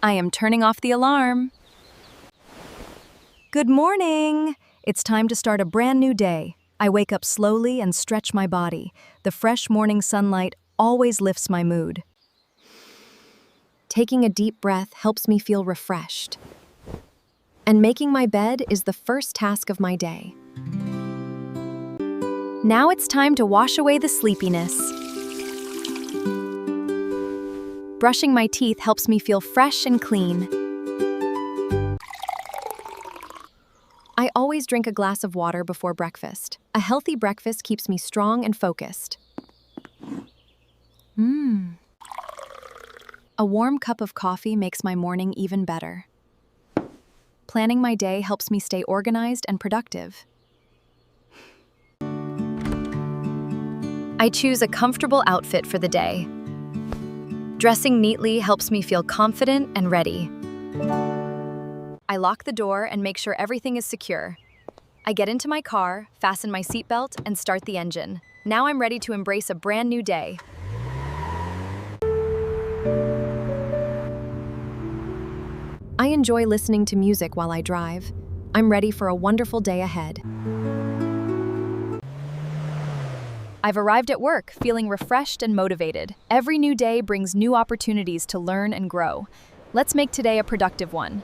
I am turning off the alarm. Good morning! It's time to start a brand new day. I wake up slowly and stretch my body. The fresh morning sunlight always lifts my mood. Taking a deep breath helps me feel refreshed. And making my bed is the first task of my day. Now it's time to wash away the sleepiness. Brushing my teeth helps me feel fresh and clean. I always drink a glass of water before breakfast. A healthy breakfast keeps me strong and focused. A warm cup of coffee makes my morning even better. Planning my day helps me stay organized and productive. I choose a comfortable outfit for the day. Dressing neatly helps me feel confident and ready. I lock the door and make sure everything is secure. I get into my car, fasten my seatbelt, and start the engine. Now I'm ready to embrace a brand new day. I enjoy listening to music while I drive. I'm ready for a wonderful day ahead. I've arrived at work, feeling refreshed and motivated. Every new day brings new opportunities to learn and grow. Let's make today a productive one.